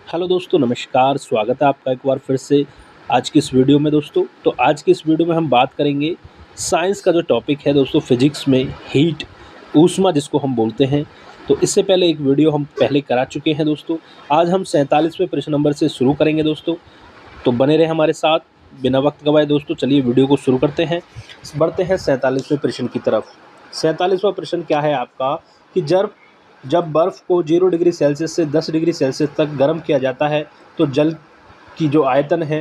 Hello दोस्तों, नमस्कार। स्वागत है आपका एक बार फिर से आज की इस वीडियो में दोस्तों। तो आज की इस वीडियो में हम बात करेंगे साइंस का जो टॉपिक है दोस्तों, फिजिक्स में हीट, ऊष्मा जिसको हम बोलते हैं। तो इससे पहले एक वीडियो हम पहले करा चुके हैं दोस्तों। आज हम 47वें प्रश्न नंबर से शुरू करेंगे दोस्तों। तो बने रहे हमारे साथ, बिना वक्त गवाए दोस्तों। चलिए वीडियो को शुरू करते हैं, बढ़ते हैं 47वें प्रश्न की तरफ। 47वां प्रश्न क्या है आपका कि जब बर्फ़ को 0 डिग्री सेल्सियस से 10 डिग्री सेल्सियस तक गर्म किया जाता है तो जल की जो आयतन है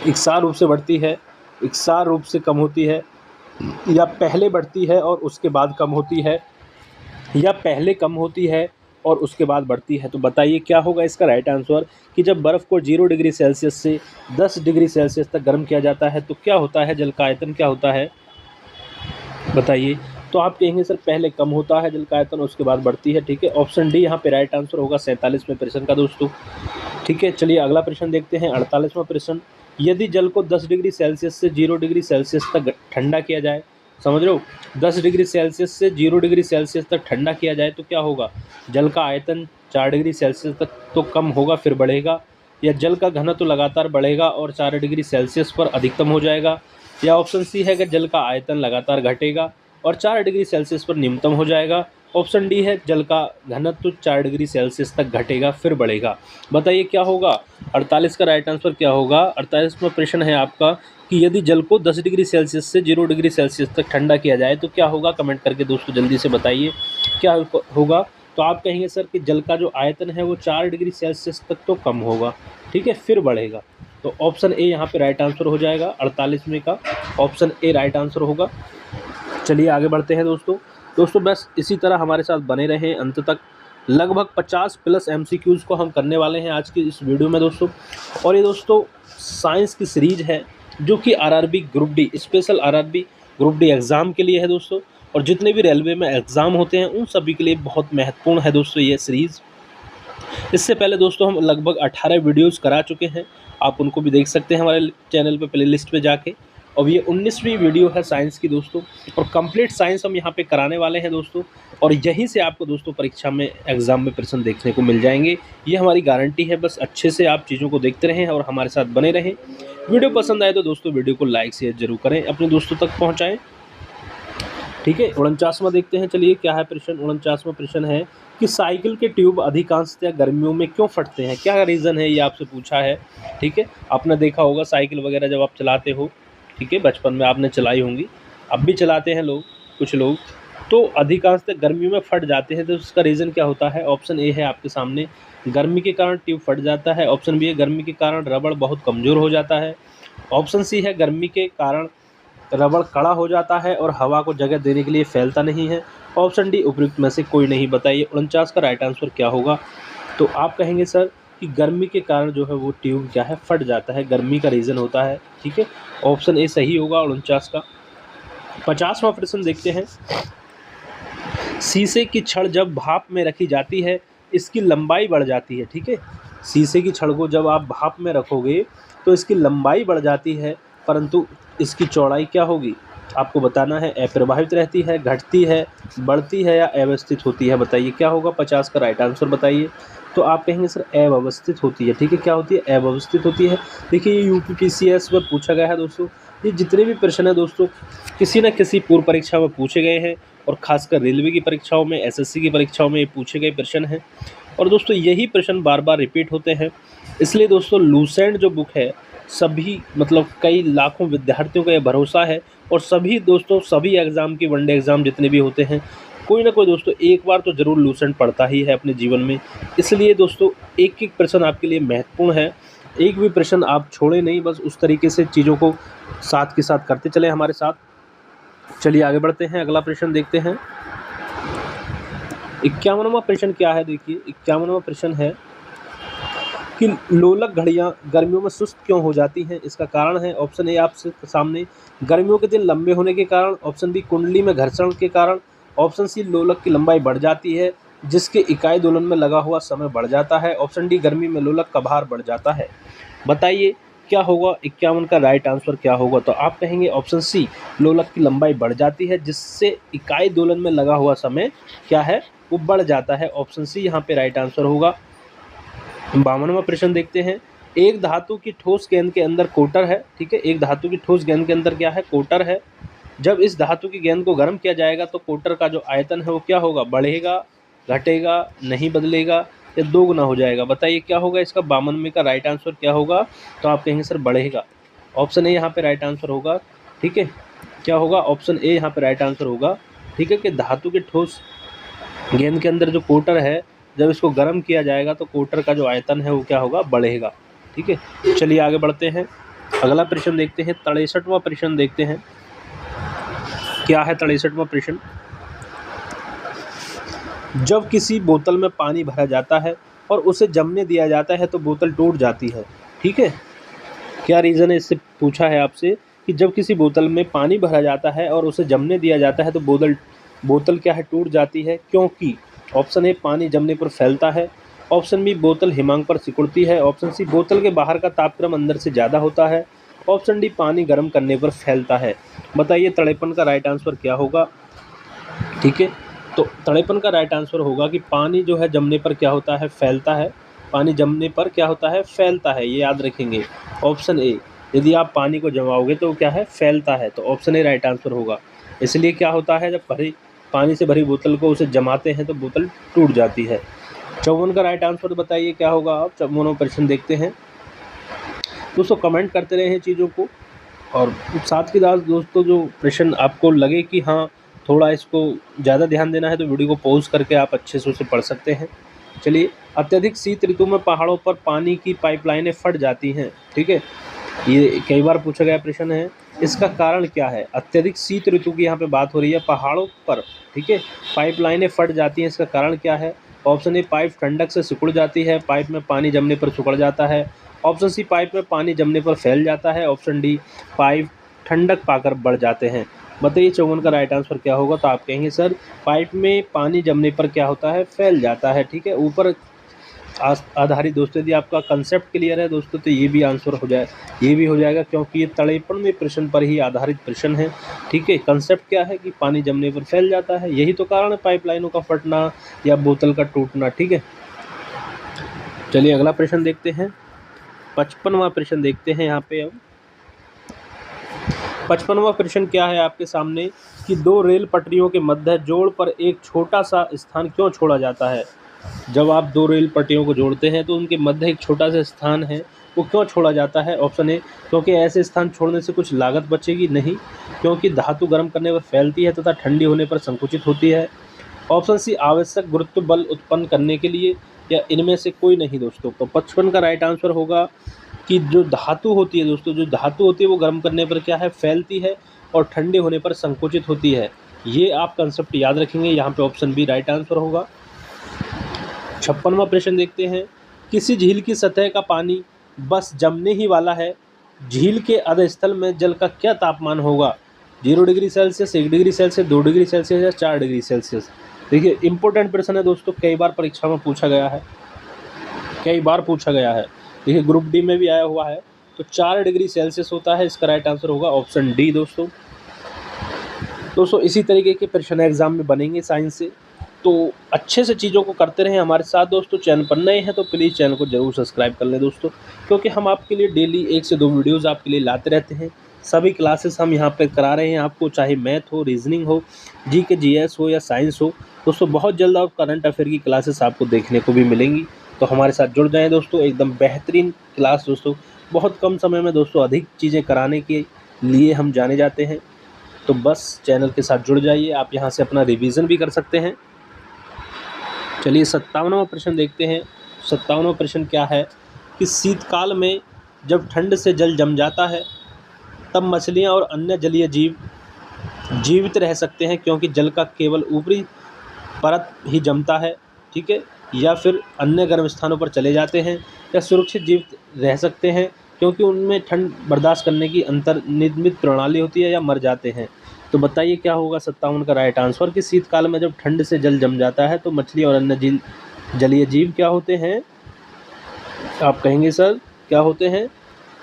एकसार रूप से बढ़ती है, एकसार रूप से कम होती है, या पहले बढ़ती है और उसके बाद कम होती है, या पहले कम होती है और उसके बाद बढ़ती है। तो बताइए क्या होगा इसका राइट आंसर कि जब बर्फ़ को 0 डिग्री सेल्सियस से 10 डिग्री सेल्सियस तक गर्म किया जाता है तो क्या होता है, जल का आयतन क्या होता है, बताइए। तो आप कहेंगे सर पहले कम होता है जल का आयतन, उसके बाद बढ़ती है। ठीक है, ऑप्शन डी यहाँ पे राइट आंसर होगा 47वें प्रश्न का दोस्तों। ठीक है, चलिए अगला प्रश्न देखते हैं, 48वां प्रश्न। यदि जल को 10 डिग्री सेल्सियस से 0 डिग्री सेल्सियस तक ठंडा किया जाए, समझ रहे हो, 10 डिग्री सेल्सियस से 0 डिग्री सेल्सियस तक ठंडा किया जाए तो क्या होगा, जल का आयतन 4 डिग्री सेल्सियस तक तो कम होगा फिर बढ़ेगा, या जल का घनत्व लगातार बढ़ेगा और 4 डिग्री सेल्सियस पर अधिकतम हो जाएगा, या ऑप्शन सी है कि जल का आयतन लगातार घटेगा और 4 डिग्री सेल्सियस पर न्यूनतम हो जाएगा, ऑप्शन डी है जल का घनत्व 4 डिग्री सेल्सियस तक घटेगा फिर बढ़ेगा। बताइए क्या होगा, 48 का राइट आंसर क्या होगा। 48वां प्रश्न है आपका कि यदि जल को 10 डिग्री सेल्सियस से 0 डिग्री सेल्सियस तक ठंडा किया जाए तो क्या होगा, कमेंट करके दोस्तों जल्दी से बताइए क्या होगा। तो आप कहेंगे सर कि जल का जो आयतन है वो 4 डिग्री सेल्सियस तक तो कम होगा, ठीक है, फिर बढ़ेगा। तो ऑप्शन ए यहाँ पे राइट आंसर हो जाएगा, 48वें का ऑप्शन ए राइट आंसर होगा। चलिए आगे बढ़ते हैं दोस्तों बस इसी तरह हमारे साथ बने रहें अंत तक। लगभग 50 प्लस MCQs को हम करने वाले हैं आज की इस वीडियो में दोस्तों। और ये दोस्तों साइंस की सीरीज है जो कि RRB group D, special RRB group D exam के लिए है दोस्तों। और जितने भी रेलवे में एग्ज़ाम होते हैं उन सभी के लिए बहुत महत्वपूर्ण है दोस्तों ये सीरीज़। इससे पहले दोस्तों हम लगभग 18 वीडियोज़ करा चुके हैं, आप उनको भी देख सकते हैं हमारे चैनल पे प्लेलिस्ट पे जाके। अब ये 19वीं वीडियो है साइंस की दोस्तों, और कंप्लीट साइंस हम यहाँ पे कराने वाले हैं दोस्तों। और यहीं से आपको दोस्तों परीक्षा में, एग्ज़ाम में प्रश्न देखने को मिल जाएंगे, ये हमारी गारंटी है। बस अच्छे से आप चीज़ों को देखते रहें और हमारे साथ बने रहें। वीडियो पसंद आए तो दोस्तों वीडियो को लाइक शेयर जरूर करें, अपने दोस्तों तक पहुँचाएँ। ठीक है, 49वां देखते हैं, चलिए क्या है प्रश्न। 49वां प्रश्न है कि साइकिल के ट्यूब अधिकांशतः गर्मियों में क्यों फटते हैं, क्या रीज़न है, ये आपसे पूछा है। ठीक है, आपने देखा होगा साइकिल वगैरह जब आप चलाते हो, ठीक है, बचपन में आपने चलाई होंगी, अब भी चलाते हैं लोग, कुछ लोग, तो अधिकांशतः गर्मियों में फट जाते हैं। तो उसका रीज़न क्या होता है, ऑप्शन ए है आपके सामने, गर्मी के कारण ट्यूब फट जाता है, ऑप्शन बी है गर्मी के कारण रबड़ बहुत कमज़ोर हो जाता है, ऑप्शन सी है गर्मी के कारण रबड़ कड़ा हो जाता है और हवा को जगह देने के लिए फैलता नहीं है, ऑप्शन डी उपयुक्त में से कोई नहीं। बताइए 49 का राइट आंसर क्या होगा। तो आप कहेंगे सर कि गर्मी के कारण जो है वो ट्यूब क्या है, फट जाता है, गर्मी का रीज़न होता है। ठीक है, ऑप्शन ए सही होगा 49 का। 50वां प्रश्न देखते हैं। शीशे की छड़ जब भाप में रखी जाती है इसकी लंबाई बढ़ जाती है। ठीक है, शीशे की छड़ को जब आप भाप में रखोगे तो इसकी लंबाई बढ़ जाती है, परंतु इसकी चौड़ाई क्या होगी, आपको बताना है। अप्रभावित रहती है, घटती है, बढ़ती है, या अव्यवस्थित होती है। बताइए क्या होगा, 50 का राइट आंसर बताइए। तो आप कहेंगे सर अव्यवस्थित होती है। ठीक है, क्या होती है, अव्यवस्थित होती है। देखिए ये UPPCS में पूछा गया है दोस्तों। ये जितने भी प्रश्न हैं दोस्तों किसी न किसी पूर्व परीक्षा में पूछे गए हैं, और खासकर रेलवे की परीक्षाओं में, SSC की परीक्षाओं में ये पूछे गए प्रश्न हैं। और दोस्तों यही प्रश्न बार बार रिपीट होते हैं, इसलिए दोस्तों लूसेंट जो बुक है, सभी मतलब कई लाखों विद्यार्थियों का ये भरोसा है। और सभी दोस्तों, सभी एग्ज़ाम की, वनडे एग्ज़ाम जितने भी होते हैं, कोई ना कोई दोस्तों एक बार तो ज़रूर लूसेंट पढ़ता ही है अपने जीवन में। इसलिए दोस्तों एक एक प्रश्न आपके लिए महत्वपूर्ण है, एक भी प्रश्न आप छोड़े नहीं, बस उस तरीके से चीज़ों को साथ के साथ करते चलें हमारे साथ। चलिए आगे बढ़ते हैं, अगला प्रश्न देखते हैं। 51वां प्रश्न क्या है, देखिए 51वां प्रश्न है कि लोलक घड़ियां गर्मियों में सुस्त क्यों हो जाती हैं, इसका कारण है। ऑप्शन ए आपसे सामने, गर्मियों के दिन लंबे होने के कारण, ऑप्शन बी कुंडली में घर्षण के कारण, ऑप्शन सी लोलक की लंबाई बढ़ जाती है जिसके इकाई दोलन में लगा हुआ समय बढ़ जाता है, ऑप्शन डी गर्मी में लोलक का भार बढ़ जाता है। बताइए क्या होगा, 51 का राइट आंसर क्या होगा। तो आप कहेंगे ऑप्शन सी, लोलक की लंबाई बढ़ जाती है जिससे इकाई दोलन में लगा हुआ समय क्या है, वो बढ़ जाता है। ऑप्शन सी यहाँ पे राइट आंसर होगा। 52वां प्रश्न देखते हैं। एक धातु की ठोस गेंद के अंदर कोटर है, ठीक है, एक धातु की ठोस गेंद के अंदर क्या है, कोटर है। जब इस धातु की गेंद को गर्म किया जाएगा तो कोटर का जो आयतन है वो क्या होगा, बढ़ेगा, घटेगा, नहीं बदलेगा या दोगुना हो जाएगा। बताइए क्या होगा इसका 52वें का राइट आंसर क्या होगा। तो आप कहेंगे सर बढ़ेगा। ऑप्शन ए यहाँ पे राइट आंसर होगा, ठीक है। क्या होगा, ऑप्शन ए यहाँ पे राइट आंसर होगा, ठीक है, कि धातु के ठोस गेंद के अंदर जो कोटर है, जब इसको गर्म किया जाएगा तो कोटर का जो आयतन है वो क्या होगा, बढ़ेगा, ठीक है। चलिए आगे बढ़ते हैं, अगला प्रश्न देखते हैं, 63वां प्रश्न देखते हैं। क्या है 63वां प्रश्न। जब किसी बोतल में पानी भरा जाता है और उसे जमने दिया जाता है तो बोतल टूट जाती है, ठीक है। क्या रीज़न है, इससे पूछा है आपसे कि जब किसी बोतल में पानी भरा जाता है और उसे जमने दिया जाता है तो बोतल क्या है, टूट जाती है, क्योंकि ऑप्शन ए पानी जमने पर फैलता है, ऑप्शन बी बोतल हिमांक पर सिकुड़ती है, ऑप्शन सी बोतल के बाहर का तापक्रम अंदर से ज़्यादा होता है, ऑप्शन डी पानी गर्म करने पर फैलता है। बताइए 53 का राइट आंसर क्या होगा, ठीक है। तो 53 का राइट आंसर होगा कि पानी जो है जमने पर क्या होता है, फैलता है। पानी जमने पर क्या होता है, फैलता है, ये याद रखेंगे। ऑप्शन ए, यदि आप पानी को जमाओगे तो क्या है, फैलता है, तो ऑप्शन ए राइट आंसर होगा। इसलिए क्या होता है, जब पानी से भरी बोतल को उसे जमाते हैं तो बोतल टूट जाती है। 54 का राइट आंसर बताइए क्या होगा। आप 54वां प्रश्न देखते हैं। दोस्तों कमेंट करते रहे हैं चीज़ों को, और साथ के साथ दोस्तों जो प्रश्न आपको लगे कि हाँ थोड़ा इसको ज़्यादा ध्यान देना है तो वीडियो को पॉज करके आप अच्छे से उसे पढ़ सकते हैं। चलिए, अत्यधिक शीत ऋतु में पहाड़ों पर पानी की पाइपलाइनें फट जाती हैं, ठीक है। ये कई बार पूछा गया प्रश्न है, इसका कारण क्या है। अत्यधिक शीत ऋतु की यहाँ पे बात हो रही है, पहाड़ों पर, ठीक है, पाइपलाइनें फट जाती हैं, इसका कारण क्या है। ऑप्शन ए, पाइप ठंडक से सिकुड़ जाती है, पाइप में पानी जमने पर सिकुड़ जाता है, ऑप्शन सी, पाइप में पानी जमने पर फैल जाता है, ऑप्शन डी, पाइप ठंडक पाकर बढ़ जाते हैं। बताइए 54 का राइट आंसर क्या होगा। तो आप कहेंगे सर पाइप में पानी जमने पर क्या होता है, फैल जाता है, ठीक है। ऊपर आधारित दोस्तों यदि आपका कंसेप्ट क्लियर है दोस्तों तो ये भी आंसर हो जाए, ये भी हो जाएगा, क्योंकि ये 53वें प्रश्न पर ही आधारित प्रश्न है, ठीक है। कंसेप्ट क्या है कि पानी जमने पर फैल जाता है, यही तो कारण है पाइपलाइनों का फटना या बोतल का टूटना, ठीक है। चलिए अगला प्रश्न देखते हैं, 55वां प्रश्न देखते हैं। यहाँ पे अब 55वां प्रश्न क्या है आपके सामने कि दो रेल पटरियों के मध्य जोड़ पर एक छोटा सा स्थान क्यों छोड़ा जाता है। जब आप दो रेल पटरियों को जोड़ते हैं तो उनके मध्य एक छोटा सा स्थान है, वो क्यों छोड़ा जाता है। ऑप्शन ए, क्योंकि ऐसे स्थान छोड़ने से कुछ लागत बचेगी, नहीं, क्योंकि धातु गर्म करने पर फैलती है तथा ठंडी होने पर संकुचित होती है, ऑप्शन सी, आवश्यक गुरुत्व बल उत्पन्न करने के लिए, या इनमें से कोई नहीं दोस्तों। तो 55 का राइट आंसर होगा कि जो धातु होती है दोस्तों, जो धातु होती है वो गर्म करने पर क्या है, फैलती है, और ठंडे होने पर संकुचित होती है। ये आप कंसेप्ट याद रखेंगे, यहाँ पे ऑप्शन बी राइट आंसर होगा। 56वां प्रश्न देखते हैं, किसी झील की सतह का पानी बस जमने ही वाला है, झील के अधस्थल में जल का क्या तापमान होगा। 0 degree Celsius, 1 degree Celsius, 2 degree Celsius या 4 डिग्री सेल्सियस। देखिए इंपॉर्टेंट प्रश्न है दोस्तों, कई बार परीक्षा में पूछा गया है, कई बार पूछा गया है। देखिए ग्रुप डी में भी आया हुआ है, तो 4 डिग्री सेल्सियस होता है, इसका राइट आंसर होगा ऑप्शन डी दोस्तों। इसी तरीके के प्रश्न एग्जाम में बनेंगे साइंस से, तो अच्छे से चीज़ों को करते रहें हमारे साथ दोस्तों। चैनल पर नए हैं तो प्लीज़ चैनल को जरूर सब्सक्राइब कर लें दोस्तों, क्योंकि हम आपके लिए डेली 1 से 2 वीडियोज़ आपके लिए लाते रहते हैं। सभी क्लासेस हम यहाँ पे करा रहे हैं आपको, चाहे मैथ हो, रीजनिंग हो, जीके जीएस हो या साइंस हो दोस्तों। बहुत जल्द आप करंट अफेयर की क्लासेस आपको देखने को भी मिलेंगी, तो हमारे साथ जुड़ जाएँ दोस्तों। एकदम बेहतरीन क्लास दोस्तों, बहुत कम समय में दोस्तों अधिक चीज़ें कराने के लिए हम जाने जाते हैं, तो बस चैनल के साथ जुड़ जाइए। आप यहाँ से अपना रिवीजन भी कर सकते हैं। चलिए 57वां प्रश्न देखते हैं। 57वां प्रश्न क्या है कि शीतकाल में जब ठंड से जल जम जाता है तब मछलियाँ और अन्य जलीय जीव जीवित रह सकते हैं, क्योंकि जल का केवल ऊपरी परत ही जमता है, ठीक है, या फिर अन्य गर्म स्थानों पर चले जाते हैं, या सुरक्षित जीवित रह सकते हैं क्योंकि उनमें ठंड बर्दाश्त करने की अंतर्निर्मित प्रणाली होती है, या मर जाते हैं। तो बताइए क्या होगा 57 का राइट आंसर कि शीतकाल में जब ठंड से जल जम जाता है तो मछली और अन्य जलीय जीव क्या होते हैं। आप कहेंगे सर क्या होते हैं,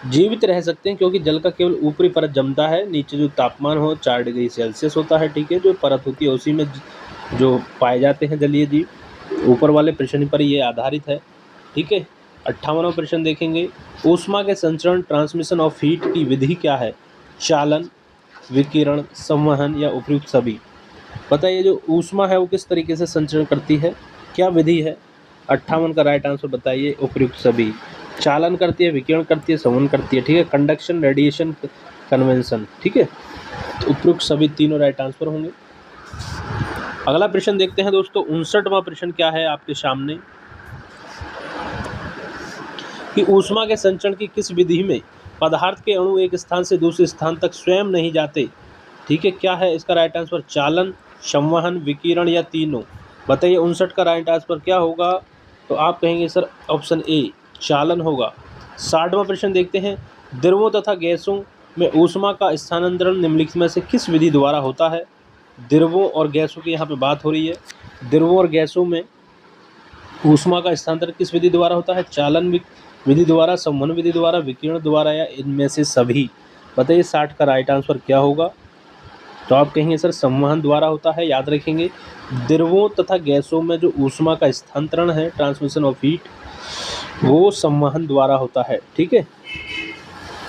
जीवित रह सकते हैं, क्योंकि जल का केवल ऊपरी परत जमता है, नीचे जो तापमान हो 4 डिग्री सेल्सियस होता है, ठीक है, जो परत होती है उसी में जो पाए जाते हैं जलीय जीव। ऊपर वाले प्रश्न पर ये आधारित है, ठीक है। 58वां प्रश्न देखेंगे, ऊष्मा के संचरण ट्रांसमिशन ऑफ हीट की विधि क्या है? चालन, विकिरण, संवहन या उपयुक्त सभी। बताइए जो ऊष्मा है वो किस तरीके से संचरण करती है, क्या विधि है? 58 का राइट आंसर बताइए उपयुक्त सभी। चालन करती है, विकिरण करती है, संवहन करती है, ठीक है, कंडक्शन, रेडिएशन, कन्वेंशन, ठीक है, तो उपयुक्त सभी तीनों राइट आंसर होंगे। अगला प्रश्न देखते हैं दोस्तों, 59वां प्रश्न क्या है आपके सामने कि ऊष्मा के संचरण की किस विधि में पदार्थ के अणु एक स्थान से दूसरे स्थान तक स्वयं नहीं जाते, ठीक है, क्या है इसका राइट आंसर? चालन, संवहन, विकिरण या तीनों। बताइए 59 का राइट आंसर क्या होगा? तो आप कहेंगे सर ऑप्शन ए चालन होगा। 60वां प्रश्न देखते हैं, द्रवों तथा गैसों में ऊष्मा का स्थानांतरण निम्नलिखित में से किस विधि द्वारा होता है? द्रवों और गैसों की यहाँ पे बात हो रही है। द्रवों और गैसों में ऊष्मा का स्थानांतरण किस विधि द्वारा होता है? चालन विधि द्वारा, संवहन विधि द्वारा, विकिरण द्वारा या इनमें से सभी। बताइए 60 का राइट आंसर क्या होगा? तो आप कहेंगे सर संवहन द्वारा होता है। याद रखेंगे द्रवों तथा गैसों में जो ऊष्मा का स्थानांतरण है, ट्रांसमिशन ऑफ हीट, वो संवहन द्वारा होता है, ठीक है,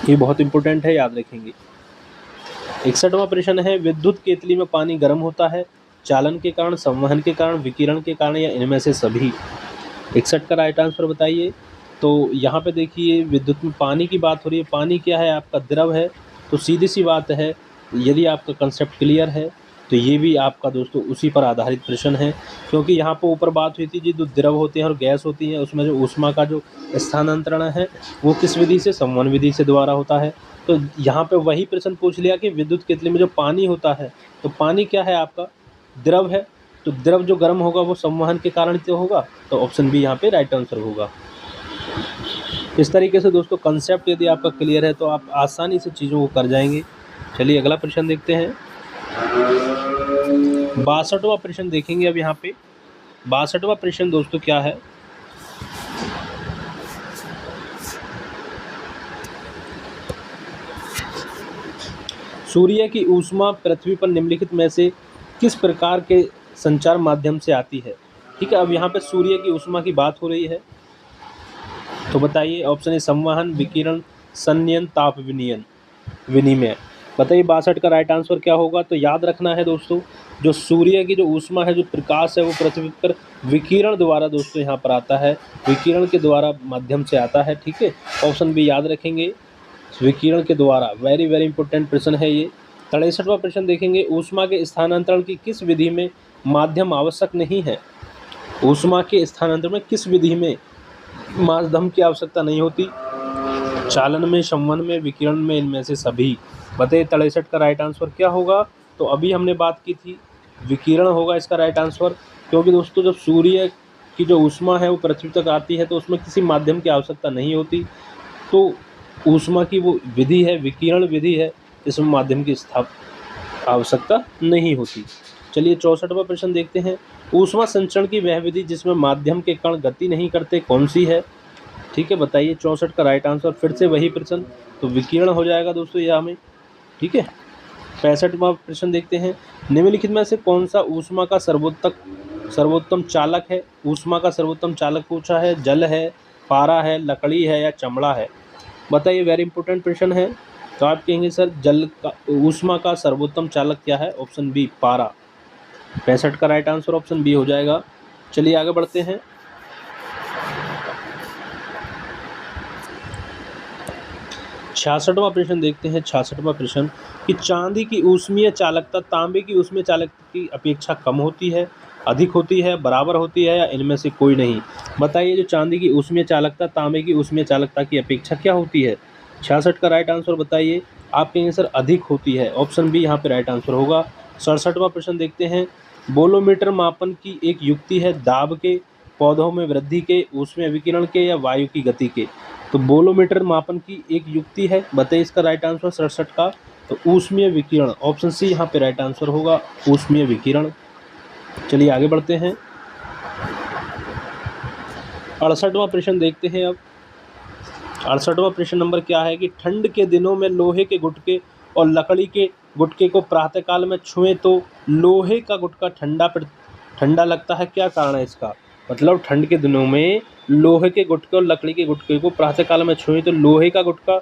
ये बहुत इंपॉर्टेंट है, याद रखेंगे। 61वां प्रश्न है, विद्युत केतली में पानी गर्म होता है चालन के कारण, संवहन के कारण, विकिरण के कारण या इनमें से सभी। 61 का राइट आंसर बताइए। तो यहाँ पे देखिए विद्युत में पानी की बात हो रही है, पानी क्या है आपका? द्रव है, तो सीधी सी बात है, यदि आपका कंसेप्ट क्लियर है तो ये भी आपका दोस्तों उसी पर आधारित प्रश्न है, क्योंकि यहाँ पर ऊपर बात हुई थी जी जो द्रव होते हैं और गैस होती हैं उसमें जो ऊष्मा का जो स्थानांतरण है वो किस विधि से? संवहन विधि से द्वारा होता है। तो यहाँ पे वही प्रश्न पूछ लिया कि विद्युत केतली में जो पानी होता है, तो पानी क्या है आपका? द्रव है, तो द्रव जो गर्म होगा वो संवहन के कारण से होगा, तो ऑप्शन बी यहाँ पे राइट आंसर होगा। इस तरीके से दोस्तों कंसेप्ट यदि आपका क्लियर है तो आप आसानी से चीज़ों को कर जाएंगे। चलिए अगला प्रश्न देखते हैं, 62वां प्रश्न देखेंगे। अब यहाँ पे 62वां प्रश्न दोस्तों क्या है, सूर्य की ऊष्मा पृथ्वी पर निम्नलिखित में से किस प्रकार के संचार माध्यम से आती है? ठीक है, अब यहाँ पे सूर्य की ऊष्मा की बात हो रही है, तो बताइए ऑप्शन ए संवहन, विकिरण, संनयन, ताप विनिमय। बताइए 62 का राइट आंसर क्या होगा? तो याद रखना है दोस्तों, जो सूर्य की जो ऊष्मा है, जो प्रकाश है, वो पृथ्वी पर विकिरण द्वारा दोस्तों यहाँ पर आता है, विकिरण के द्वारा माध्यम से आता है, ठीक है, ऑप्शन बी याद रखेंगे, विकिरण के द्वारा। वेरी वेरी इंपॉर्टेंट प्रश्न है ये। 63वां प्रश्न देखेंगे, ऊष्मा के स्थानांतरण की किस विधि में माध्यम आवश्यक नहीं है? ऊष्मा के स्थानांतरण में किस विधि में माध्यम की आवश्यकता नहीं होती? चालन में, संवहन में, विकिरण में, इनमें से सभी। बताइए 63 का राइट आंसर क्या होगा? तो अभी हमने बात की थी विकिरण होगा इसका राइट आंसर, क्योंकि दोस्तों जब सूर्य की जो ऊष्मा है वो पृथ्वी तक आती है तो उसमें किसी माध्यम की आवश्यकता नहीं होती, तो ऊष्मा की वो विधि है, विकिरण विधि है, इसमें माध्यम की आवश्यकता नहीं होती। चलिए 64वां प्रश्न देखते हैं, ऊष्मा संचरण की वह विधि जिसमें माध्यम के कण गति नहीं करते कौन सी है? ठीक है, बताइए 64 का राइट आंसर, फिर से वही प्रश्न, तो विकिरण हो जाएगा दोस्तों यहाँ में, ठीक है। 65वां प्रश्न देखते हैं, निम्नलिखित में से कौन सा ऊष्मा का सर्वोत्तम चालक है? ऊष्मा का सर्वोत्तम चालक पूछा है, जल है, पारा है, लकड़ी है या चमड़ा है? बताइए, वेरी इंपॉर्टेंट प्रश्न है। तो आप कहेंगे सर जल का ऊष्मा का सर्वोत्तम चालक क्या है? ऑप्शन बी पारा। 65 का राइट आंसर ऑप्शन बी हो जाएगा। चलिए आगे बढ़ते हैं, 66वां प्रश्न देखते हैं। 66वां प्रश्न कि चांदी की ऊष्मीय चालकता तांबे की ऊष्मीय चालकता की अपेक्षा कम होती है, अधिक होती है, बराबर होती है या इनमें से कोई नहीं? बताइए जो चांदी की ऊष्मीय चालकता तांबे की ऊष्मीय चालकता की अपेक्षा क्या होती है? 66 का राइट आंसर बताइए। आप कहेंगे सर अधिक होती है, ऑप्शन बी यहाँ पे राइट आंसर होगा। 67वां प्रश्न देखते हैं, बोलोमीटर मापन की एक युक्ति है दाब के, पौधों में वृद्धि के, ऊष्मीय विकिरण के या वायु की गति के? तो बोलोमीटर मापन की एक युक्ति है, बताइए इसका राइट आंसर 67 का, तो ऊष्मीय विकिरण, ऑप्शन सी यहाँ पे राइट आंसर होगा, ऊष्मीय विकिरण। चलिए आगे बढ़ते हैं, 68वां प्रश्न देखते हैं। अब 68वां प्रश्न नंबर क्या है कि ठंड के दिनों में लोहे के गुटके और लकड़ी के गुटके को प्रातःकाल में छुएं तो लोहे का गुटका ठंडा लगता है, क्या कारण है इसका? मतलब ठंड के दिनों में लोहे के गुटके और लकड़ी के गुटके को प्रातः काल में छुएं तो लोहे का गुटका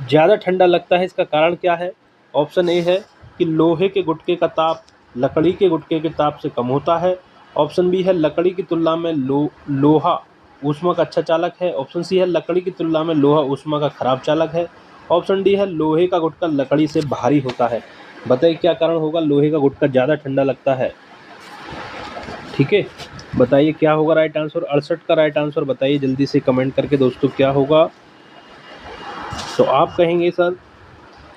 ज़्यादा ठंडा लगता है। इसका कारण क्या है? ऑप्शन ए है कि लोहे के गुटके का ताप लकड़ी के गुटके के ताप से कम होता है। ऑप्शन बी है लकड़ी की तुलना में लोहा ऊष्मा का अच्छा चालक है। ऑप्शन सी है लकड़ी की तुलना में लोहा ऊष्मा का खराब चालक है। ऑप्शन डी है लोहे का गुटका लकड़ी से भारी होता है। बताइए क्या कारण होगा लोहे का गुटका ज़्यादा ठंडा लगता है? ठीक है, बताइए क्या होगा राइट आंसर। 68 का राइट आंसर बताइए जल्दी से कमेंट करके दोस्तों क्या होगा। तो आप कहेंगे सर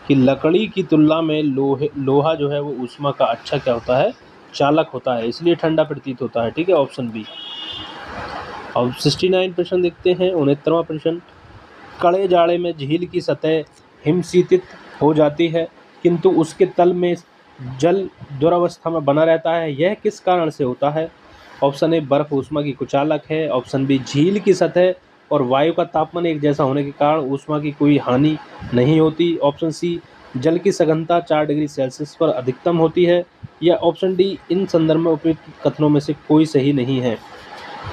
कि लकड़ी की तुलना में लोहा जो है वो ऊष्मा का अच्छा क्या होता है? चालक होता है, इसलिए ठंडा प्रतीत होता है। ठीक है, ऑप्शन बी। अब 69 प्रश्न देखते हैं। 69वां प्रश्न, कड़े जाड़े में झील की सतह हिमशीतित हो जाती है किंतु उसके तल में जल दुरावस्था में बना रहता है, यह किस कारण से होता है? ऑप्शन ए बर्फ ऊष्मा की कुचालक है। ऑप्शन बी झील की सतह और वायु का तापमान एक जैसा होने के कारण ऊष्मा की कोई हानि नहीं होती। ऑप्शन सी जल की सघनता 4 डिग्री सेल्सियस पर अधिकतम होती है। या ऑप्शन डी इन संदर्भ में उपयुक्त कथनों में से कोई सही नहीं है।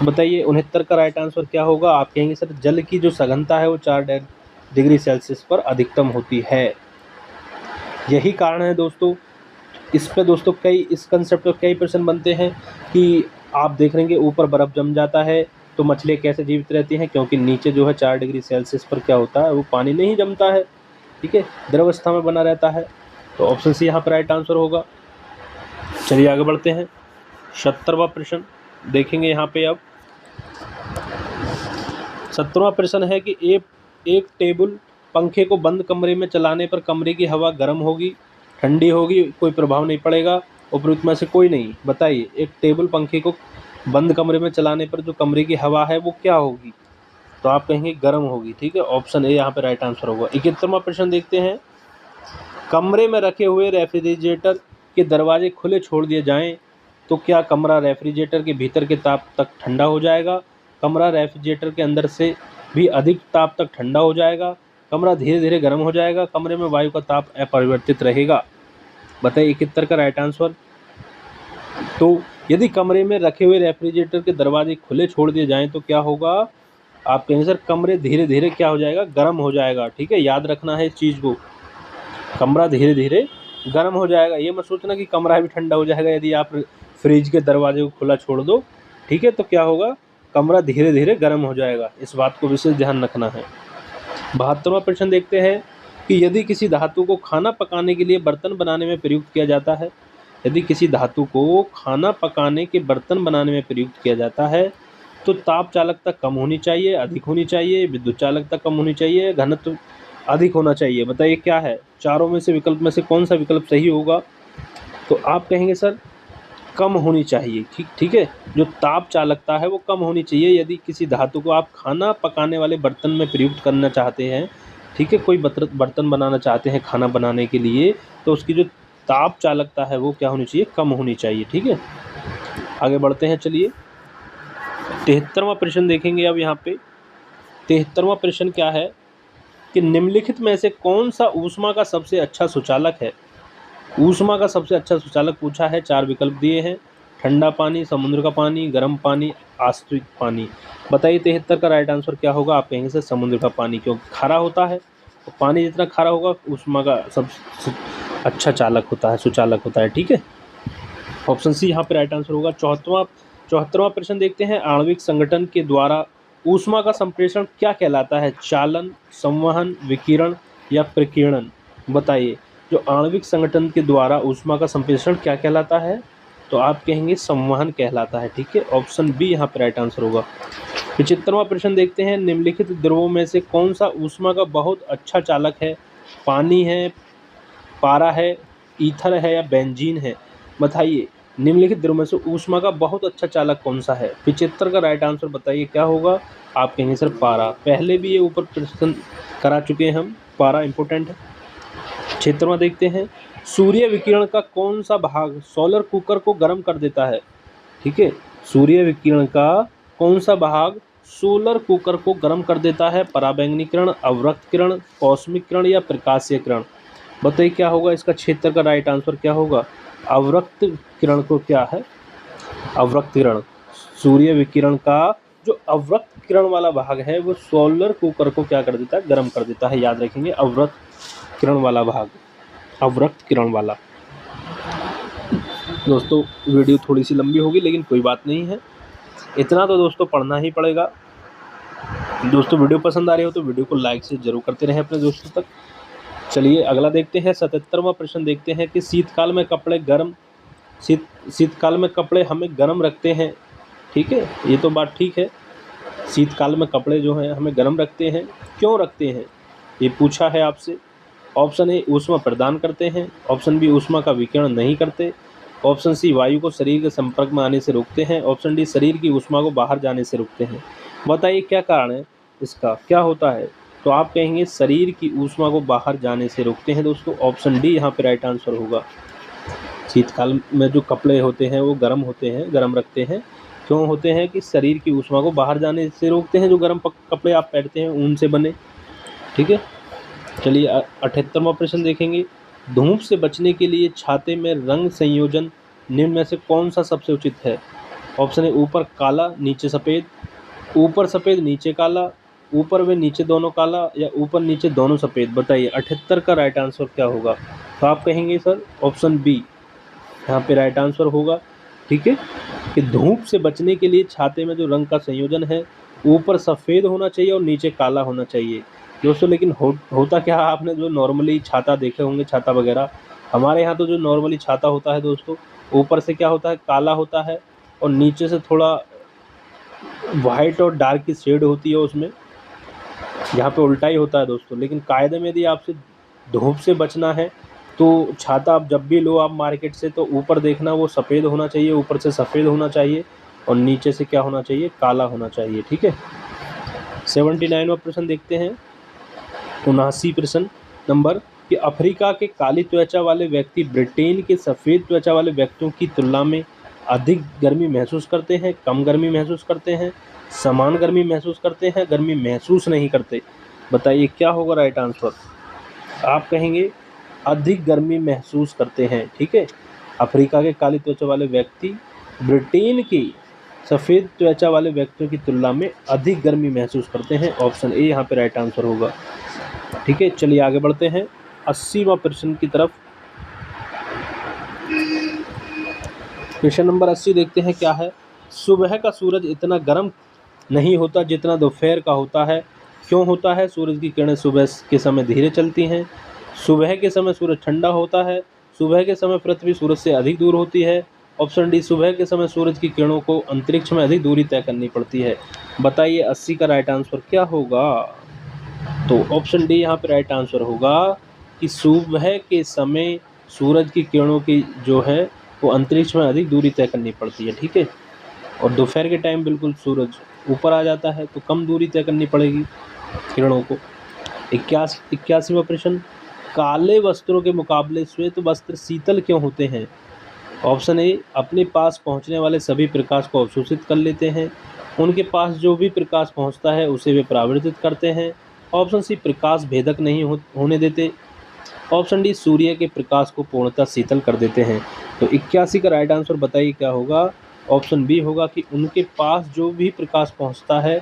बताइए 69 का राइट आंसर क्या होगा। आप कहेंगे सर जल की जो सघनता है वो 4 डिग्री सेल्सियस पर अधिकतम होती है, यही कारण है दोस्तों। इस पे दोस्तों इस कंसेप्ट पे कई प्रश्न बनते हैं कि आप देख लेंगे ऊपर बर्फ़ जम जाता है तो मछलियाँ कैसे जीवित रहती हैं, क्योंकि नीचे जो है 4 डिग्री सेल्सियस पर क्या होता है वो पानी नहीं जमता है। ठीक है, द्रवस्था में बना रहता है। तो ऑप्शन सी यहाँ पर राइट आंसर होगा। चलिए आगे बढ़ते हैं। 70वां प्रश्न देखेंगे यहाँ पे। अब 70वां प्रश्न है कि एक टेबल पंखे को बंद कमरे में चलाने पर कमरे की हवा गर्म होगी, ठंडी होगी, कोई प्रभाव नहीं पड़ेगा, उपरोक्त में से कोई नहीं। बताइए एक टेबल पंखे को बंद कमरे में चलाने पर जो कमरे की हवा है वो क्या होगी? तो आप कहेंगे गर्म होगी। ठीक है, ऑप्शन ए यहाँ पे राइट आंसर होगा। 71वां प्रश्न देखते हैं। कमरे में रखे हुए रेफ्रिजरेटर के दरवाजे खुले छोड़ दिए जाएं तो क्या कमरा रेफ्रिजरेटर के भीतर के ताप तक ठंडा हो जाएगा? कमरा रेफ्रिजरेटर के अंदर से भी अधिक ताप तक ठंडा हो जाएगा? कमरा धीरे धीरे गर्म हो जाएगा? कमरे में वायु का ताप अपरिवर्तित रहेगा? बताइए 71 का राइट आंसर। तो यदि कमरे में रखे हुए रेफ्रिजरेटर के दरवाजे खुले छोड़ दिए जाएं तो क्या होगा? आप कहेंगे सर कमरे धीरे धीरे क्या हो जाएगा? गर्म हो जाएगा। ठीक है, याद रखना है इस चीज़ को, कमरा धीरे धीरे गर्म हो जाएगा। ये मत सोचना कि कमरा भी ठंडा हो जाएगा यदि आप फ्रिज के दरवाजे को खुला छोड़ दो। ठीक है, तो क्या होगा? कमरा धीरे धीरे गर्म हो जाएगा। इस बात को विशेष ध्यान रखना है। 72वां प्रश्न देखते हैं कि यदि किसी धातु को खाना पकाने के लिए बर्तन बनाने में प्रयुक्त किया जाता है, यदि किसी धातु को खाना पकाने के बर्तन बनाने में प्रयुक्त किया जाता है तो ताप चालकता कम होनी चाहिए, अधिक होनी चाहिए, विद्युत चालकता कम होनी चाहिए, घनत्व अधिक होना चाहिए? बताइए क्या है? चारों में से विकल्प में से कौन सा विकल्प सही होगा? तो आप कहेंगे सर कम होनी चाहिए। ठीक है, जो ताप चालकता है वो कम होनी चाहिए यदि किसी धातु को आप खाना पकाने वाले बर्तन में प्रयुक्त करना चाहते हैं। ठीक है, कोई बर्तन बनाना चाहते हैं खाना बनाने के लिए तो उसकी जो ताप चालकता है वो क्या होनी चाहिए? कम होनी चाहिए। ठीक है, आगे बढ़ते हैं। चलिए 73वां प्रश्न देखेंगे। अब यहाँ पे 73वां प्रश्न क्या है कि निम्नलिखित में से कौन सा ऊष्मा का सबसे अच्छा सुचालक है? ऊष्मा का सबसे अच्छा सुचालक पूछा है। 4 विकल्प दिए हैं, ठंडा पानी, समुद्र का पानी, गर्म पानी, आश्रित पानी। बताइए 73 का राइट आंसर क्या होगा। आप कहेंगे सर समुद्र का पानी, क्योंकि खारा होता है। तो पानी जितना खारा होगा ऊष्मा का सबसे अच्छा चालक होता है, सुचालक होता है। ठीक है, ऑप्शन सी यहाँ पे राइट आंसर होगा। 74वां प्रश्न देखते हैं। आणविक संगठन के द्वारा ऊष्मा का संप्रेषण क्या कहलाता है? चालन, संवहन, विकिरण या प्रकीर्णन? बताइए जो आणविक संगठन के द्वारा ऊष्मा का संप्रेषण क्या कहलाता है? तो आप कहेंगे संवहन कहलाता है। ठीक है, ऑप्शन बी यहाँ पे राइट आंसर होगा। 75वां प्रश्न देखते हैं। निम्नलिखित द्रवों में से कौन सा ऊष्मा का बहुत अच्छा चालक है? पानी है, पारा है, ईथर है या बेंजीन है? बताइए निम्नलिखित द्रव्यों में से ऊष्मा का बहुत अच्छा चालक कौन सा है? 75 का राइट आंसर बताइए क्या होगा। आप कहेंगे सर पारा। पहले भी ये ऊपर प्रश्न करा चुके हैं हम, पारा इंपॉर्टेंट है। 76वां देखते हैं। सूर्य विकिरण का कौन सा भाग सोलर कुकर को गर्म कर देता है? ठीक है, सूर्य विकिरण का कौन सा भाग सोलर कुकर को गर्म कर देता है? पराबैंगनी किरण, अवरक्त किरण, कॉस्मिक किरण या प्रकाशीय किरण? बताइए क्या होगा इसका? 76 का राइट आंसर क्या होगा? अवरक्त किरण को क्या है? अवरक्त किरण सूर्य विकिरण का जो अवरक्त किरण वाला भाग है वो सोलर कुकर को क्या कर देता है, गर्म कर देता है। याद रखेंगे, अवरक्त किरण वाला भाग, अवरक्त किरण वाला। दोस्तों वीडियो थोड़ी सी लंबी होगी लेकिन कोई बात नहीं है, इतना तो दोस्तों पढ़ना ही पड़ेगा। दोस्तों वीडियो पसंद आ रही हो तो वीडियो को लाइक से जरूर करते रहें अपने दोस्तों तक। चलिए अगला देखते हैं, 77वां प्रश्न देखते हैं कि शीतकाल में कपड़े हमें गर्म रखते हैं। ठीक है, ये तो बात ठीक है, शीतकाल में कपड़े जो हैं हमें गर्म रखते हैं। क्यों रखते हैं ये पूछा है आपसे। ऑप्शन ए ऊष्मा प्रदान करते हैं, ऑप्शन बी ऊष्मा का विकिरण नहीं करते, ऑप्शन सी वायु को शरीर के संपर्क में आने से रोकते हैं, ऑप्शन डी शरीर की ऊष्मा को बाहर जाने से रोकते हैं। बताइए क्या कारण है इसका, क्या होता है। तो आप कहेंगे शरीर की ऊष्मा को बाहर जाने से रोकते हैं। दोस्तों ऑप्शन डी यहाँ पे राइट आंसर होगा। शीतकाल में जो कपड़े होते हैं वो गर्म होते हैं, गर्म रखते हैं। क्यों होते हैं कि शरीर की ऊष्मा को बाहर जाने से रोकते हैं। जो गर्म कपड़े आप पहनते हैं ऊन से बने। ठीक है, चलिए 78वां प्रश्न देखेंगे। धूप से बचने के लिए छाते में रंग संयोजन निम्न में से कौन सा सबसे उचित है। ऑप्शन ए ऊपर काला नीचे सफ़ेद, ऊपर सफ़ेद नीचे काला, ऊपर व नीचे दोनों काला, या ऊपर नीचे दोनों सफ़ेद। बताइए 78 का राइट आंसर क्या होगा। तो आप कहेंगे सर ऑप्शन बी यहाँ पे राइट आंसर होगा। ठीक है, कि धूप से बचने के लिए छाते में जो रंग का संयोजन है ऊपर सफ़ेद होना चाहिए और नीचे काला होना चाहिए। दोस्तों लेकिन होता क्या है, आपने जो नॉर्मली छाता देखे होंगे, छाता वगैरह, हमारे यहाँ तो जो नॉर्मली छाता होता है दोस्तों, ऊपर से क्या होता है, काला होता है और नीचे से थोड़ा वाइट और डार्क की शेड होती है उसमें। यहाँ पे उल्टा ही होता है दोस्तों। लेकिन कायदे में यदि आपसे धूप से बचना है तो छाता आप जब भी लो आप मार्केट से, तो ऊपर देखना वो सफ़ेद होना चाहिए, ऊपर से सफ़ेद होना चाहिए और नीचे से क्या होना चाहिए, काला होना चाहिए। ठीक है, 79वां प्रश्न देखते हैं, 79 प्रश्न नंबर, कि अफ्रीका के काली त्वचा वाले व्यक्ति ब्रिटेन के सफ़ेद त्वचा वाले व्यक्तियों की तुलना में अधिक गर्मी महसूस करते हैं, कम गर्मी महसूस करते हैं, समान गर्मी महसूस करते हैं, गर्मी महसूस नहीं करते। बताइए क्या होगा राइट आंसर। आप कहेंगे अधिक गर्मी महसूस करते हैं। ठीक है, अफ्रीका के काली त्वचा वाले व्यक्ति ब्रिटेन की सफ़ेद त्वचा वाले व्यक्तियों की तुलना में अधिक गर्मी महसूस करते हैं। ऑप्शन ए यहाँ पे राइट आंसर होगा। ठीक है, चलिए आगे बढ़ते हैं 80वां प्रश्न की तरफ। क्वेश्चन नंबर 80 देखते हैं क्या है। सुबह का सूरज इतना गर्म नहीं होता जितना दोपहर का होता है। क्यों होता है। सूरज की किरणें सुबह के समय धीरे चलती हैं, सुबह के समय सूरज ठंडा होता है, सुबह के समय पृथ्वी सूरज से अधिक दूर होती है। ऑप्शन डी सुबह के समय सूरज की किरणों को अंतरिक्ष में अधिक दूरी तय करनी पड़ती है। बताइए 80 का राइट आंसर क्या होगा। तो ऑप्शन डी यहाँ पे राइट आंसर होगा कि सुबह के समय सूरज की किरणों की जो है वो अंतरिक्ष में अधिक दूरी तय करनी पड़ती है। ठीक है, और दोपहर के टाइम बिल्कुल सूरज ऊपर आ जाता है तो कम दूरी तय करनी पड़ेगी किरणों को। 81वां प्रश्न, काले वस्त्रों के मुकाबले श्वेत वस्त्र शीतल क्यों होते हैं। ऑप्शन ए अपने पास पहुंचने वाले सभी प्रकाश को अवशोषित कर लेते हैं, उनके पास जो भी प्रकाश पहुंचता है उसे वे परावर्तित करते हैं। ऑप्शन सी प्रकाश भेदक नहीं होने देते। ऑप्शन डी सूर्य के प्रकाश को पूर्णतः शीतल कर देते हैं। तो 81 का राइट आंसर बताइए क्या होगा। ऑप्शन बी होगा कि उनके पास जो भी प्रकाश पहुंचता है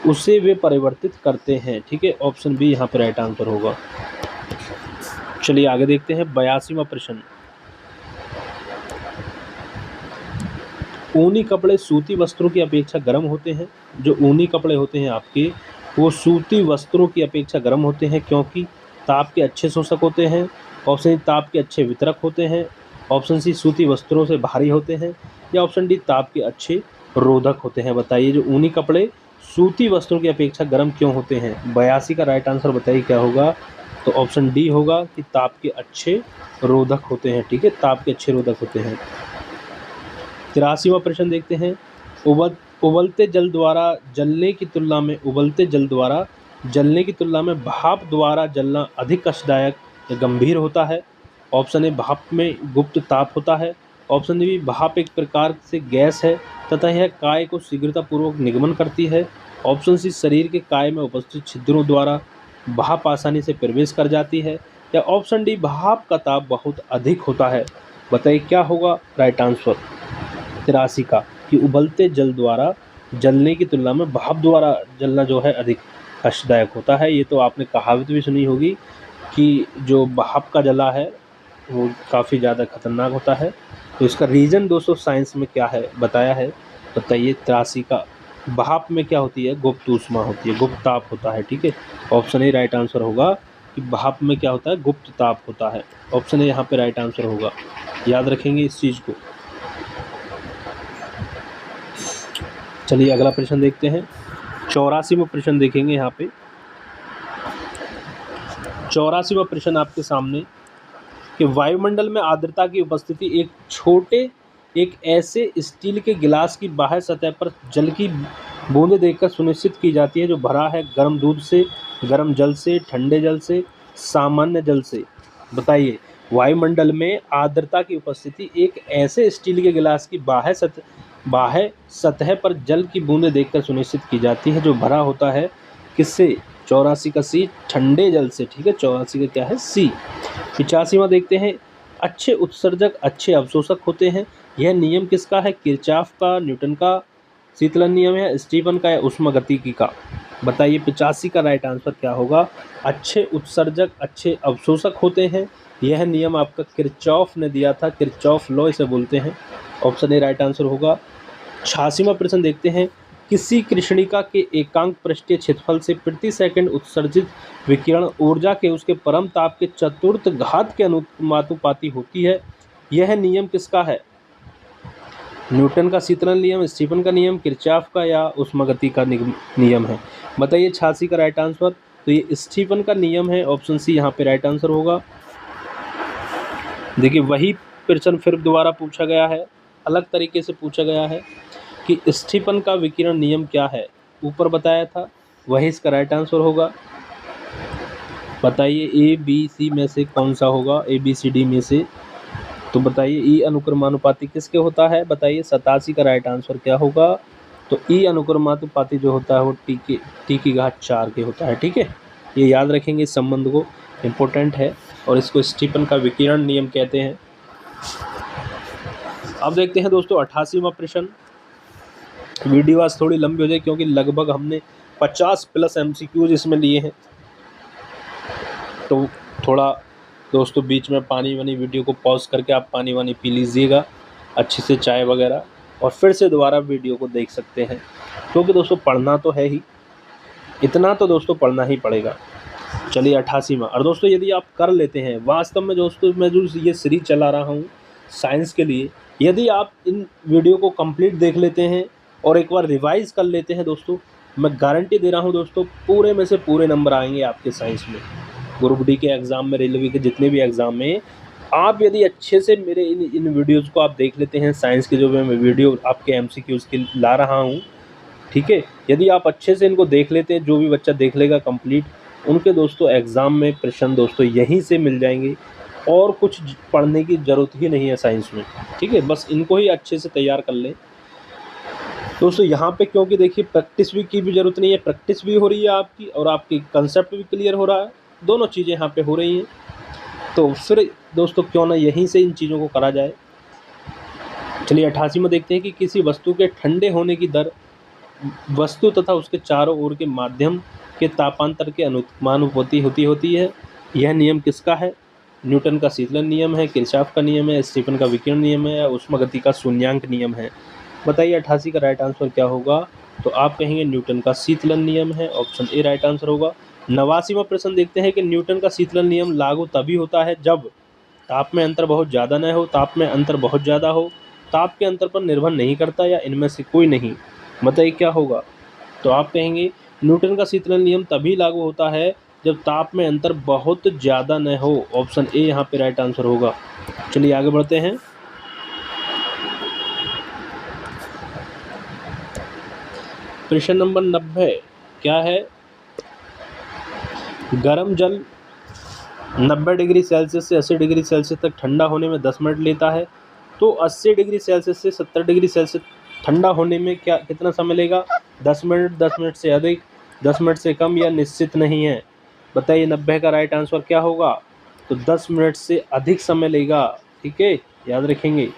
उसे वे परिवर्तित करते हैं। ठीक है, ऑप्शन बी यहाँ पर राइट आंसर होगा। चलिए आगे देखते हैं 82वां प्रश्न। ऊनी कपड़े सूती वस्त्रों की अपेक्षा गर्म होते हैं। जो ऊनी कपड़े होते हैं आपके वो सूती वस्त्रों की अपेक्षा गर्म होते हैं क्योंकि ताप के अच्छे शोषक होते हैं। ऑप्शन डी ताप के अच्छे वितरक होते हैं। ऑप्शन सी सूती वस्त्रों से भारी होते हैं, या ऑप्शन डी ताप के अच्छे रोधक होते हैं। बताइए जो ऊनी कपड़े सूती वस्त्रों की अपेक्षा गर्म क्यों होते हैं। 82 का राइट आंसर बताइए क्या होगा। तो ऑप्शन डी होगा कि ताप के अच्छे रोधक होते हैं। ठीक है, ताप के अच्छे रोधक होते हैं। 83वां प्रश्न देखते हैं। उबलते जल द्वारा जलने की तुलना में भाप द्वारा जलना अधिक कष्टदायक या गंभीर होता है। ऑप्शन ए भाप में गुप्त ताप होता है। ऑप्शन बी भाप एक प्रकार से गैस है तथा यह काय को शीघ्रतापूर्वक निगमन करती है। ऑप्शन सी शरीर के काय में उपस्थित छिद्रों द्वारा भाप आसानी से प्रवेश कर जाती है। या ऑप्शन डी भाप का ताप बहुत अधिक होता है। बताइए क्या होगा राइट आंसर 83 का। कि उबलते जल द्वारा जलने की तुलना में भाप द्वारा जलना जो है अधिक कष्टदायक होता है। ये तो आपने कहावत भी सुनी होगी कि जो भाप का जला है वो काफ़ी ज़्यादा खतरनाक होता है। तो इसका रीज़न दोस्तों साइंस में क्या है बताया है, बताइए। त्रासी का भाप में क्या होती है, गुप्त ऊष्मा होती है, गुप्त ताप होता है, ठीक है। ऑप्शन ए राइट आंसर होगा कि भाप में क्या होता है, गुप्त ताप होता है। ऑप्शन ए यहाँ पे राइट आंसर होगा, याद रखेंगे इस चीज़ को। चलिए अगला प्रश्न देखते हैं। 84वां प्रश्न देखेंगे यहाँ पे। 84वां प्रश्न आपके सामने कि वायुमंडल में आर्द्रता की उपस्थिति एक ऐसे स्टील के गिलास की बाह्य सतह पर जल की बूंदें देखकर सुनिश्चित की जाती है जो भरा है गर्म दूध से, गर्म जल से, ठंडे जल से, सामान्य जल से। बताइए, वायुमंडल में आर्द्रता की उपस्थिति एक ऐसे स्टील के गिलास की बाह्य सतह पर जल की बूंदें देखकर सुनिश्चित की जाती है जो भरा होता है किससे, 84 का सी, ठंडे जल से, ठीक है। 84 का क्या है, सी। 85वां देखते हैं। अच्छे उत्सर्जक अच्छे अवशोषक होते हैं, यह नियम किसका है, किरचॉफ का, न्यूटन का शीतलन नियम है, स्टीफन का या ऊष्मागतिकी का। बताइए 85 का राइट आंसर क्या होगा। अच्छे उत्सर्जक अच्छे अवशोषक होते हैं, यह नियम आपका किरचॉफ ने दिया था, किरचॉफ लॉ इसे बोलते हैं। ऑप्शन ए राइट आंसर होगा। 86वां प्रश्न देखते हैं। किसी कृष्णिका के एकांक पृष्ठीय क्षेत्रफल से प्रति सेकंड उत्सर्जित विकिरण ऊर्जा के उसके परम ताप के चतुर्थ घात के अनुपाती होती है, यह नियम किसका है, न्यूटन का शीतलन नियम, स्टीफन का नियम, किरचॉफ का या ऊष्मागति का नियम है। बताइए 86 का राइट आंसर। तो ये स्टीफन का नियम है, ऑप्शन सी यहाँ पे राइट आंसर होगा। देखिए वही प्रश्न फिर दोबारा पूछा गया है, अलग तरीके से पूछा गया है कि स्टीफन का विकिरण नियम क्या है, ऊपर बताया था, वही इसका राइट आंसर होगा। बताइए ए बी सी में से कौन सा होगा, ए बी सी डी में से। तो बताइए ई अनुक्रमानुपाती किसके होता है, बताइए 87 का राइट आंसर क्या होगा। तो ई अनुक्रमानुपाती जो होता है वो टी की घात 4 के होता है, ठीक है। ये याद रखेंगे, इस संबंध को, इम्पोर्टेंट है, और इसको स्टीफन का विकिरण नियम कहते हैं। अब देखते हैं दोस्तों 88वां प्रश्न। वीडियो आज थोड़ी लंबी हो जाए क्योंकि लगभग हमने 50+ MCQs इसमें लिए हैं, तो थोड़ा दोस्तों बीच में पानी वानी वीडियो को पॉज करके आप पानी वानी पी लीजिएगा अच्छे से, चाय वगैरह, और फिर से दोबारा वीडियो को देख सकते हैं, क्योंकि दोस्तों पढ़ना तो है ही, इतना तो दोस्तों पढ़ना ही पड़ेगा। चलिए 88वां। और दोस्तों यदि आप कर लेते हैं, वास्तव में दोस्तों मैं जो ये सीरीज चला रहा हूँ साइंस के लिए, यदि आप इन वीडियो को कंप्लीट देख लेते हैं और एक बार रिवाइज कर लेते हैं दोस्तों, मैं गारंटी दे रहा हूँ दोस्तों पूरे में से पूरे नंबर आएंगे आपके साइंस में। ग्रुप डी के एग्ज़ाम में, रेलवे के जितने भी एग्ज़ाम में, आप यदि अच्छे से मेरे इन वीडियोज़ को आप देख लेते हैं, साइंस के जो मैं वीडियो आपके MCQs के ला रहा हूँ, ठीक है, यदि आप अच्छे से इनको देख लेते हैं, जो भी बच्चा देख लेगा कंप्लीट, उनके दोस्तों एग्ज़ाम में प्रश्न दोस्तों यहीं से मिल जाएंगे, और कुछ पढ़ने की ज़रूरत ही नहीं है साइंस में, ठीक है। बस इनको ही अच्छे से तैयार कर लें दोस्तों यहाँ पे, क्योंकि देखिए प्रैक्टिस भी की भी ज़रूरत नहीं है, प्रैक्टिस भी हो रही है आपकी और आपकी कंसेप्ट भी क्लियर हो रहा है, दोनों चीज़ें यहाँ पे हो रही हैं। तो फिर दोस्तों क्यों ना यहीं से इन चीज़ों को करा जाए। चलिए 88 में देखते हैं कि किसी वस्तु के ठंडे होने की दर वस्तु तथा उसके चारों ओर के माध्यम के तापांतर के अनुपाती होती है, यह नियम किसका है, न्यूटन का शीतलन नियम है, किरचॉफ का नियम है, स्टीफन का विकिरण नियम है, या ऊष्मागति का शून्यांक नियम है। बताइए 88 का राइट आंसर क्या होगा। तो आप कहेंगे न्यूटन का शीतलन नियम है, ऑप्शन ए राइट आंसर होगा। 89वां प्रश्न देखते हैं कि न्यूटन का शीतलन नियम लागू तभी होता है जब ताप में अंतर बहुत ज़्यादा न हो, ताप में अंतर बहुत ज़्यादा हो, ताप के अंतर पर निर्भर नहीं करता, या इनमें से कोई नहीं। बताइए क्या होगा। तो आप कहेंगे न्यूटन का शीतलन नियम तभी लागू होता है जब ताप में अंतर बहुत ज़्यादा न हो, ऑप्शन ए यहाँ पे राइट आंसर होगा। चलिए आगे बढ़ते हैं। प्रश्न नंबर 90 क्या है, गर्म जल 90 डिग्री सेल्सियस से 80 डिग्री सेल्सियस तक ठंडा होने में 10 मिनट लेता है, तो 80 डिग्री सेल्सियस से 70 डिग्री सेल्सियस ठंडा होने में कितना समय लेगा, 10 मिनट, 10 मिनट से अधिक, 10 मिनट से कम, या निश्चित नहीं है। बताइए 90 का राइट आंसर क्या होगा। तो 10 मिनट से अधिक समय लेगा, ठीक है, याद रखेंगे।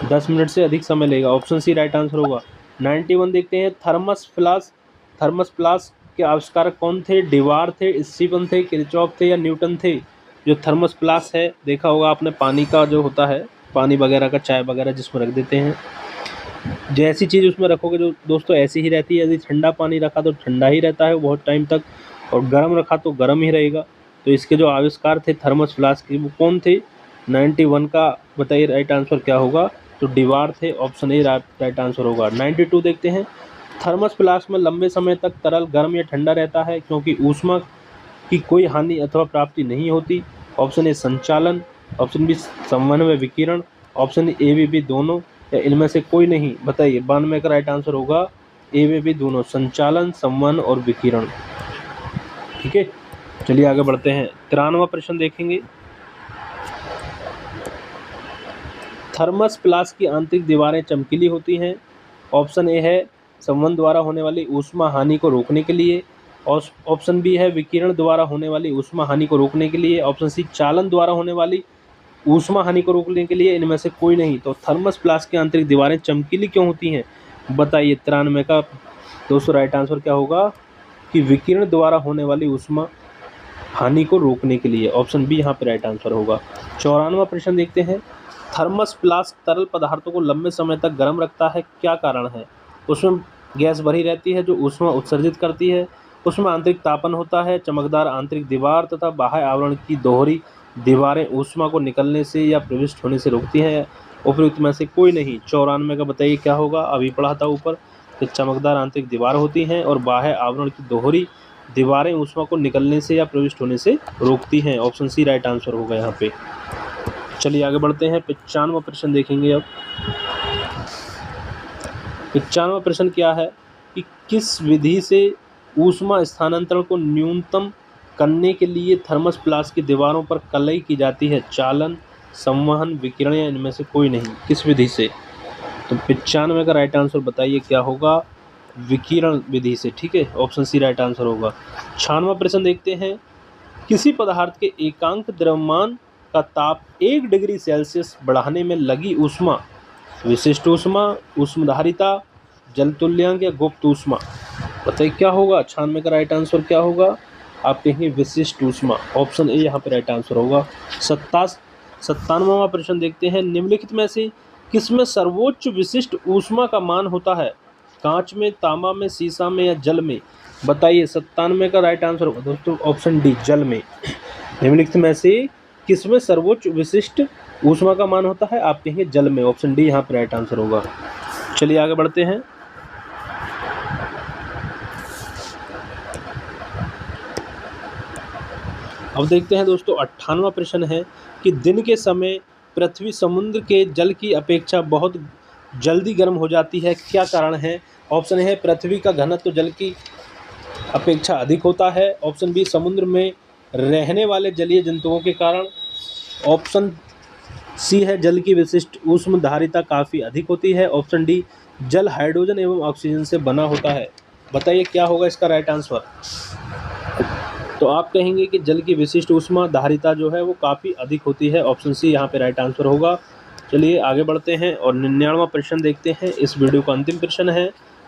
10 मिनट से अधिक समय लेगा। ऑप्शन सी राइट आंसर होगा। 91 देखते हैं, थर्मस फ्लास्क के आविष्कारक कौन थे? डिवार थे, स्टीफन थे, किरचॉफ थे या न्यूटन थे? जो थर्मस फ्लास्क है, देखा होगा आपने, पानी का जो होता है, पानी वगैरह का, चाय वगैरह जिसमें रख देते हैं, जैसी चीज़ उसमें रखोगे जो दोस्तों ऐसी ही रहती है। यदि ठंडा पानी रखा तो ठंडा ही रहता है बहुत टाइम तक, और गर्म रखा तो गर्म ही रहेगा। तो इसके जो आविष्कार थे थर्मस फ्लास्क के, वो कौन थे? 91 का बताइए राइट आंसर क्या होगा? तो डिवार थे। ऑप्शन ए राइट आंसर होगा। 92 देखते हैं, थर्मस फ्लास्क में लंबे समय तक तरल गर्म या ठंडा रहता है क्योंकि ऊष्मा की कोई हानि अथवा प्राप्ति नहीं होती। ऑप्शन ए संचालन, ऑप्शन बी संवहन व विकिरण, ऑप्शन ए व बी दोनों, या इनमें से कोई नहीं? बताइए। 92 का राइट आंसर होगा ए व बी दोनों, संचालन, संवहन और विकिरण। ठीक है, चलिए आगे बढ़ते हैं। 93वां प्रश्न देखेंगे। थर्मस फ्लास्क की आंतरिक दीवारें चमकीली होती हैं। ऑप्शन ए है संवहन द्वारा होने वाली ऊष्मा हानि को रोकने के लिए, और ऑप्शन बी है विकिरण द्वारा होने वाली ऊष्मा हानि को रोकने के लिए, ऑप्शन सी चालन द्वारा होने वाली ऊष्मा हानि को रोकने के लिए। इनमें से कोई नहीं। तो थर्मस फ्लास्क की आंतरिक दीवारें चमकीली क्यों होती हैं? बताइए। 93 का दोस्तों राइट आंसर क्या होगा? कि विकिरण द्वारा होने वाली ऊष्मा हानि को रोकने के लिए। ऑप्शन बी यहाँ पे राइट आंसर होगा। 94वां प्रश्न देखते हैं, थर्मस फ्लास्क तरल पदार्थों को लंबे समय तक गर्म रखता है, क्या कारण है? उसमें गैस भरी रहती है जो ऊष्मा उत्सर्जित करती है, उसमें आंतरिक तापन होता है, चमकदार आंतरिक दीवार तथा बाह्य आवरण की दोहरी दीवारें ऊष्मा को निकलने से या प्रविष्ट होने से रोकती हैं। उपयुक्त में से कोई नहीं। 94 का बताइए क्या होगा? अभी पढ़ा था ऊपर कि चमकदार आंतरिक दीवार होती हैं और बाह्य आवरण की दोहरी दीवारें ऊष्मा को निकलने से या प्रविष्ट होने से रोकती हैं। ऑप्शन सी राइट आंसर होगा यहाँ पे। चलिए आगे बढ़ते हैं। 95वां प्रश्न देखेंगे अब। 95वां प्रश्न क्या है कि किस विधि से ऊष्मा स्थानांतरण को न्यूनतम करने के लिए थर्मस फ्लास्क की दीवारों पर कलई की जाती है? चालन, संवहन, विकिरण या इनमें से कोई नहीं? किस विधि से? तो 95 का राइट आंसर बताइए क्या होगा? विकिरण विधि से। ठीक है, ऑप्शन सी राइट आंसर होगा। 96वां प्रश्न देखते हैं, किसी पदार्थ के एकांक द्रव्यमान का ताप 1 डिग्री सेल्सियस बढ़ाने में लगी ऊष्मा विशिष्ट ऊष्मा, ऊष्मधारिता, जल तुल्यांक या गुप्त ऊष्मा? बताइए क्या होगा? 96 का राइट आंसर क्या होगा? आप कहेंगे विशिष्ट ऊष्मा। ऑप्शन ए यहाँ पे राइट आंसर होगा। 97वां प्रश्न देखते हैं, निम्नलिखित में से किसमें सर्वोच्च विशिष्ट ऊष्मा का मान होता है? कांच में, तांबा में, सीसा में या जल में? बताइए। 97 का राइट आंसर होगा दोस्तों ऑप्शन डी, जल में। निम्नलिखित में से किसमें सर्वोच्च विशिष्ट ऊष्मा का मान होता है? आप कहेंगे जल में। ऑप्शन डी यहाँ पर राइट आंसर होगा। चलिए आगे बढ़ते हैं। अब देखते हैं दोस्तों 98वां प्रश्न है कि दिन के समय पृथ्वी समुद्र के जल की अपेक्षा बहुत जल्दी गर्म हो जाती है, क्या कारण है? ऑप्शन है पृथ्वी का घनत्व जल की अपेक्षा अधिक होता है, ऑप्शन बी समुद्र में रहने वाले जलीय जंतुओं के कारण, ऑप्शन सी है जल की विशिष्ट ऊष्मधारिता काफ़ी अधिक होती है, ऑप्शन डी जल हाइड्रोजन एवं ऑक्सीजन से बना होता है। बताइए क्या होगा इसका राइट आंसर? तो आप कहेंगे कि जल की विशिष्ट ऊष्मधारिता जो है वो काफ़ी अधिक होती है। ऑप्शन सी यहाँ पे राइट आंसर होगा। चलिए आगे बढ़ते हैं और 99वां प्रश्न देखते हैं। इस वीडियो का अंतिम प्रश्न है,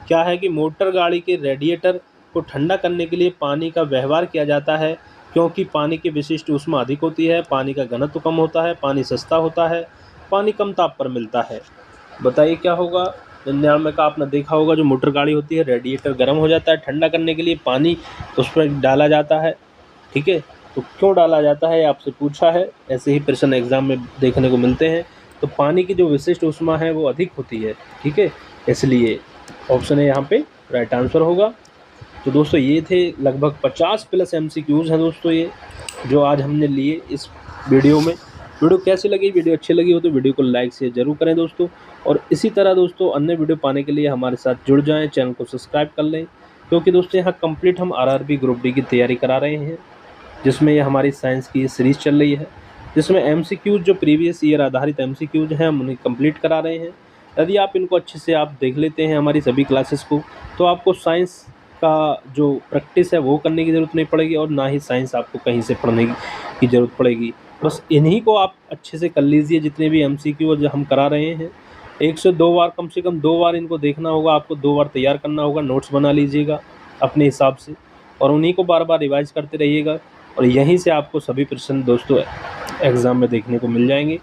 क्या है कि मोटर गाड़ी के रेडिएटर को ठंडा करने के लिए पानी का व्यवहार किया जाता है क्योंकि पानी की विशिष्ट ऊष्मा अधिक होती है, पानी का घनत्व कम होता है, पानी सस्ता होता है, पानी कम ताप पर मिलता है। बताइए क्या होगा? 99 का आपने देखा होगा, जो मोटर गाड़ी होती है रेडिएटर गर्म हो जाता है, ठंडा करने के लिए पानी उस पर डाला जाता है। ठीक है, तो क्यों डाला जाता है आपसे पूछा है, ऐसे ही प्रश्न एग्जाम में देखने को मिलते हैं। तो पानी की जो विशिष्ट ऊष्मा है वो अधिक होती है। ठीक है, इसलिए ऑप्शन है यहाँ पे राइट आंसर होगा। तो दोस्तों ये थे लगभग 50 प्लस MCQs हैं दोस्तों ये जो आज हमने लिए इस वीडियो में। वीडियो कैसी लगी? वीडियो अच्छी लगी हो तो वीडियो को लाइक शेयर जरूर करें दोस्तों, और इसी तरह दोस्तों अन्य वीडियो पाने के लिए हमारे साथ जुड़ जाएं, चैनल को सब्सक्राइब कर लें, क्योंकि दोस्तों यहाँ कंप्लीट हम RRB ग्रुप डी की तैयारी करा रहे हैं, जिसमें ये हमारी साइंस की सीरीज़ चल रही है, जिसमें MCQs जो प्रीवियस ईयर आधारित MCQs हैं हम उन्हें कंप्लीट करा रहे हैं। यदि आप इनको अच्छे से आप देख लेते हैं हमारी सभी क्लासेस को, तो आपको साइंस का जो प्रैक्टिस है वो करने की ज़रूरत नहीं पड़ेगी, और ना ही साइंस आपको कहीं से पढ़ने की ज़रूरत पड़ेगी। बस इन्हीं को आप अच्छे से कर लीजिए, जितने भी MCQ जो हम करा रहे हैं, 1 से 2 बार, कम से कम 2 बार इनको देखना होगा, आपको 2 बार तैयार करना होगा, नोट्स बना लीजिएगा अपने हिसाब से और उन्हीं को बार-बार रिवाइज़ करते रहिएगा और यहीं से आपको सभी प्रश्न दोस्तों एग्ज़ाम में देखने को मिल जाएंगे।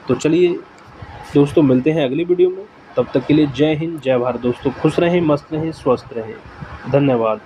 तो चलिए दोस्तों, मिलते हैं अगली वीडियो में, तब तक के लिए जय हिंद, जय भारत दोस्तों। खुश रहें, मस्त रहें, स्वस्थ रहें। धन्यवाद।